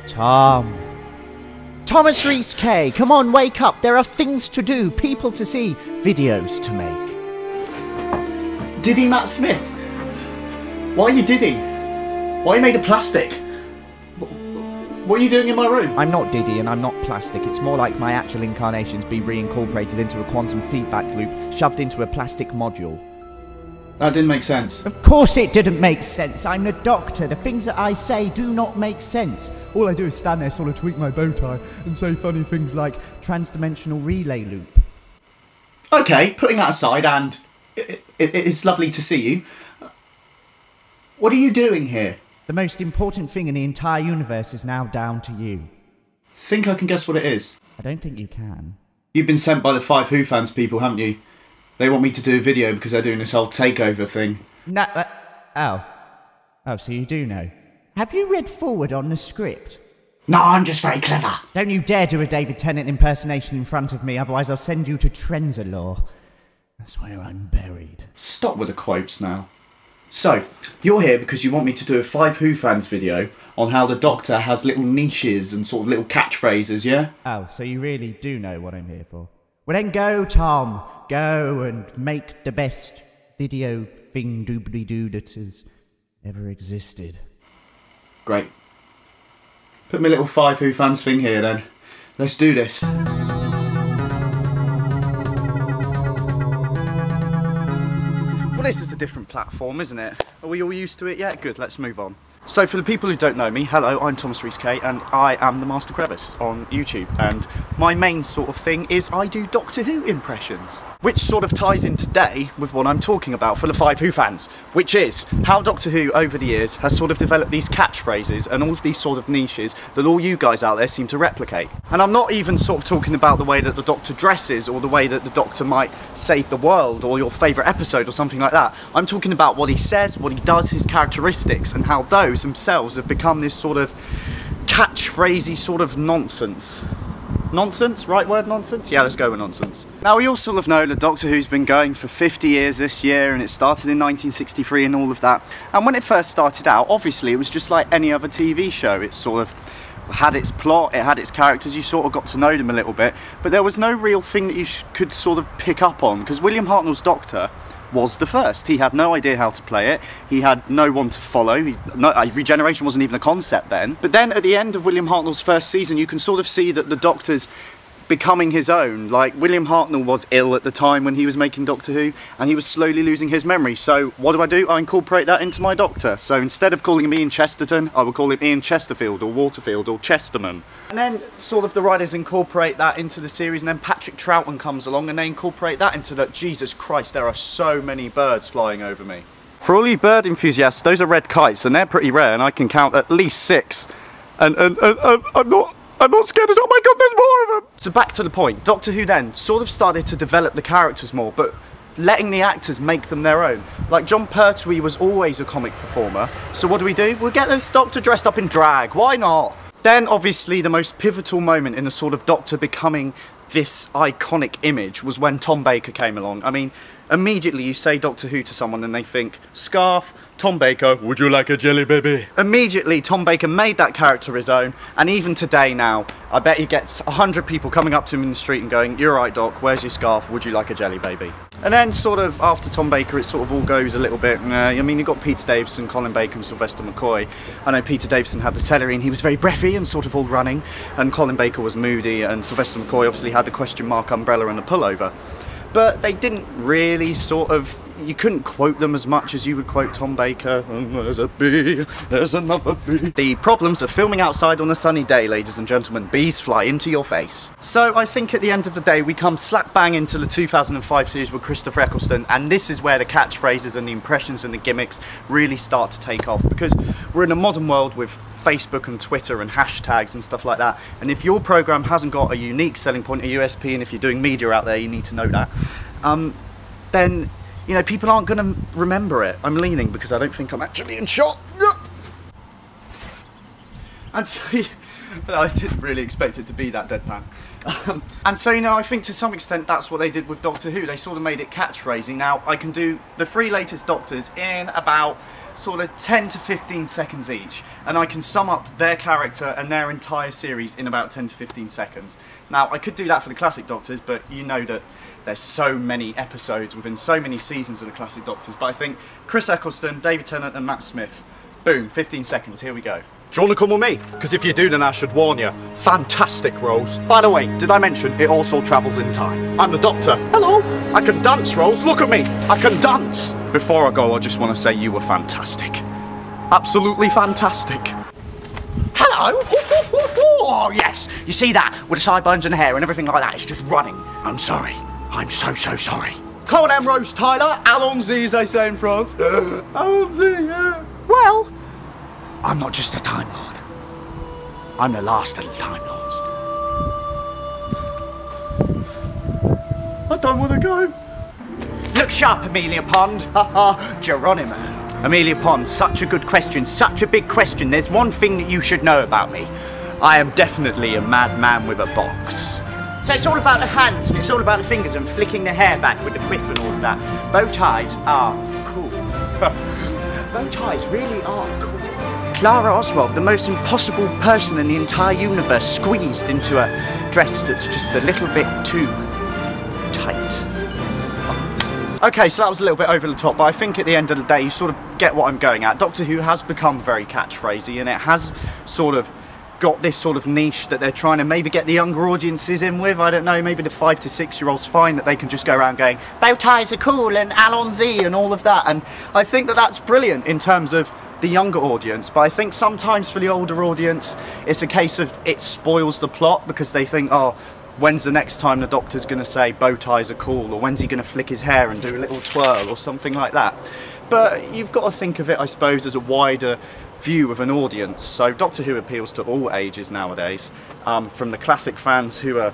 Tom. Thomas Rees-Kaye, come on, wake up. There are things to do, people to see, videos to make. Diddy Matt Smith? Why are you Diddy? Why are you made of plastic? What are you doing in my room? I'm not Diddy and I'm not plastic. It's more like my actual incarnations be reincorporated into a quantum feedback loop, shoved into a plastic module. That didn't make sense. Of course it didn't make sense. I'm the Doctor. The things that I say do not make sense. All I do is stand there, sort of tweak my bow tie and say funny things like trans-dimensional relay loop. Okay, putting that aside, and it's lovely to see you. What are you doing here? The most important thing in the entire universe is now down to you. Think I can guess what it is? I don't think you can. You've been sent by the FiveWhoFans people, haven't you? They want me to do a video because they're doing this whole takeover thing. No, oh, so you do know. Have you read forward on the script? No, I'm just very clever. Don't you dare do a David Tennant impersonation in front of me, otherwise I'll send you to Trenzalore. That's where I'm buried. Stop with the quotes now. So, you're here because you want me to do a FiveWhoFans video on how the Doctor has little niches and sort of little catchphrases, yeah? Oh, so you really do know what I'm here for. Well then go, Tom. Go and make the best video thing doobly-doo that has ever existed. Great. Put my little FiveWhoFans thing here then. Let's do this. Well, this is a different platform, isn't it? Are we all used to it yet? Good, let's move on. So for the people who don't know me, hello, I'm Thomas Rees-Kaye and I am the Master Crevice on YouTube, and my main sort of thing is I do Doctor Who impressions, which sort of ties in today with what I'm talking about for the FiveWhoFans, which is how Doctor Who over the years has sort of developed these catchphrases and all of these sort of niches that all you guys out there seem to replicate. And I'm not even sort of talking about the way that the Doctor dresses or the way that the Doctor might save the world or your favourite episode or something like that. I'm talking about what he says, what he does, his characteristics, and how those themselves have become this sort of catchphrasey sort of nonsense. Nonsense? Right word, nonsense? Yeah, let's go with nonsense. Now, we all sort of know that Doctor Who's been going for 50 years this year, and it started in 1963 and all of that. And when it first started out, obviously it was just like any other TV show. It sort of had its plot, it had its characters, you sort of got to know them a little bit, but there was no real thing that you could sort of pick up on, because William Hartnell's Doctor was the first. He had no idea how to play it, he had no one to follow, regeneration wasn't even a concept then. But then at the end of William Hartnell's first season you can sort of see that the Doctor's becoming his own. Like, William Hartnell was ill at the time when he was making Doctor Who, and he was slowly losing his memory, so what do? I incorporate that into my Doctor. So instead of calling him Ian Chesterton, I would call him Ian Chesterfield or Waterfield or Chesterman. And then sort of the writers incorporate that into the series, and then Patrick Troughton comes along and they incorporate that into that. Jesus Christ, there are so many birds flying over me. For all you bird enthusiasts, those are red kites and they're pretty rare, and I can count at least 6. And I'm not scared at all. Oh my god, there's more of them! So back to the point. Doctor Who then sort of started to develop the characters more, but letting the actors make them their own. Like, John Pertwee was always a comic performer, so what do? We'll get this Doctor dressed up in drag. Why not? Then, obviously, the most pivotal moment in the sort of Doctor becoming this iconic image was when Tom Baker came along. I mean, immediately you say Doctor Who to someone and they think, scarf, Tom Baker, would you like a jelly baby? Immediately Tom Baker made that character his own, and even today now, I bet he gets 100 people coming up to him in the street and going, you're right Doc, where's your scarf, would you like a jelly baby? And then sort of after Tom Baker it sort of all goes a little bit, I mean, you've got Peter Davison, Colin Baker and Sylvester McCoy. I know Peter Davison had the celery and he was very breathy and sort of all running, and Colin Baker was moody, and Sylvester McCoy obviously had the question mark umbrella and the pullover. But they didn't really sort of, you couldn't quote them as much as you would quote Tom Baker. There's a bee, there's another bee. The problems of filming outside on a sunny day, ladies and gentlemen, bees fly into your face. So I think at the end of the day we come slap bang into the 2005 series with Christopher Eccleston, and this is where the catchphrases and the impressions and the gimmicks really start to take off, because we're in a modern world with Facebook and Twitter and hashtags and stuff like that, and if your program hasn't got a unique selling point, a USP, and if you're doing media out there you need to know that, then you know, people aren't going to remember it. I'm leaning because I don't think I'm actually in shot. And so But I didn't really expect it to be that deadpan. And so, you know, I think to some extent that's what they did with Doctor Who. They sort of made it catchphrasy. Now, I can do the 3 latest Doctors in about sort of 10 to 15 seconds each, and I can sum up their character and their entire series in about 10 to 15 seconds. Now, I could do that for the classic Doctors, but you know that there's so many episodes within so many seasons of the classic Doctors. But I think Chris Eccleston, David Tennant and Matt Smith, boom, 15 seconds, here we go. Do you want to come with me? Because if you do, then I should warn you. Fantastic, Rose. By the way, did I mention it also travels in time? I'm the Doctor. Hello. I can dance, Rose. Look at me. I can dance. Before I go, I just want to say you were fantastic. Absolutely fantastic. Hello. Oh, yes. You see that? With the sideburns and the hair and everything like that. It's just running. I'm sorry. I'm so sorry. Come on then, Rose Tyler. Allons-y, as they say in France. Allons-y, yeah. Well, I'm not just a Time Lord. I'm the last of the Time Lords. I don't want to go. Look sharp, Amelia Pond. Haha, Geronimo. Amelia Pond, such a good question, such a big question. There's one thing that you should know about me. I am definitely a madman with a box. So it's all about the hands, and it's all about the fingers and flicking the hair back with the quiff and all of that. Bow ties are cool. Bow ties really are cool. Clara Oswald, the most impossible person in the entire universe, squeezed into a dress that's just a little bit too tight. Okay, so that was a little bit over the top, but I think at the end of the day you sort of get what I'm going at. Doctor Who has become very catchphrasy, and it has sort of got this sort of niche that they're trying to maybe get the younger audiences in with. I don't know, maybe the 5 to 6 year olds find that they can just go around going, bow ties are cool and Allons-y and all of that, and I think that that's brilliant in terms of the younger audience, but I think sometimes for the older audience it's a case of it spoils the plot because they think, oh, when's the next time the Doctor's going to say bow ties are cool, or when's he going to flick his hair and do a little twirl or something like that. But you've got to think of it, I suppose, as a wider view of an audience. So Doctor Who appeals to all ages nowadays, from the classic fans who are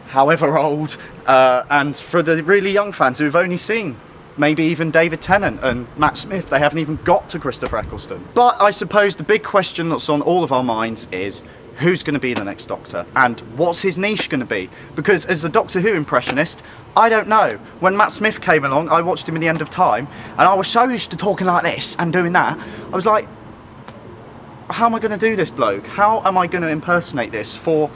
however old, and for the really young fans who have only seen maybe even David Tennant and Matt Smith. They haven't even got to Christopher Eccleston. But I suppose the big question that's on all of our minds is, who's going to be the next Doctor? And what's his niche going to be? Because as a Doctor Who impressionist, I don't know. When Matt Smith came along, I watched him in The End of Time, and I was so used to talking like this and doing that, I was like, how am I going to do this bloke? How am I going to impersonate this for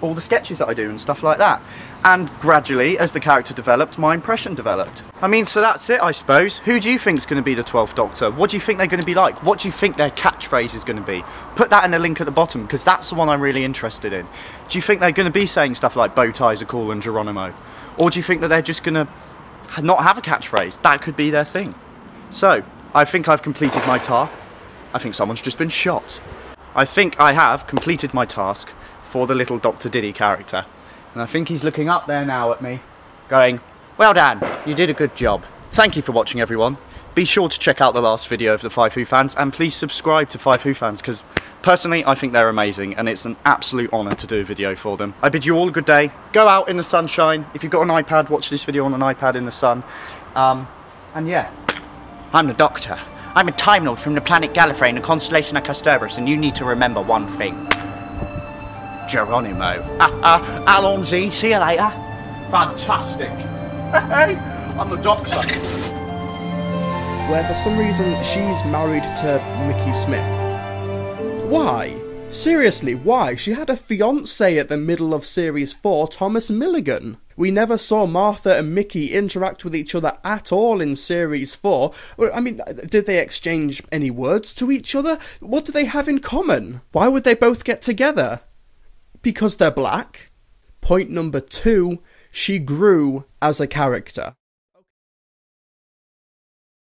all the sketches that I do and stuff like that? And gradually, as the character developed, my impression developed. I mean, so that's it, I suppose. Who do you think is going to be the 12th Doctor? What do you think they're going to be like? What do you think their catchphrase is going to be? Put that in the link at the bottom, because that's the one I'm really interested in. Do you think they're going to be saying stuff like bow ties are cool and Geronimo? Or do you think that they're just going to not have a catchphrase? That could be their thing. So, I think I've completed my task. I think someone's just been shot. I think I have completed my task for the little Dr. Diddy character. And I think he's looking up there now at me, going, well done, you did a good job. Thank you for watching, everyone. Be sure to check out the last video of the FiveWhoFans, and please subscribe to FiveWhoFans, because personally I think they're amazing, and it's an absolute honour to do a video for them. I bid you all a good day. Go out in the sunshine. If you've got an iPad, watch this video on an iPad in the sun. And yeah, I'm the Doctor. I'm a Time Lord from the planet Gallifrey in the constellation of Castorus, and you need to remember one thing. Geronimo. Allons-y, see you later. Fantastic. Hey, I'm the Doctor. Where for some reason she's married to Mickey Smith. Why? Seriously, why? She had a fiancé at the middle of Series 4, Thomas Milligan. We never saw Martha and Mickey interact with each other at all in Series 4. I mean, did they exchange any words to each other? What do they have in common? Why would they both get together? Because they're black? Point number 2, she grew as a character.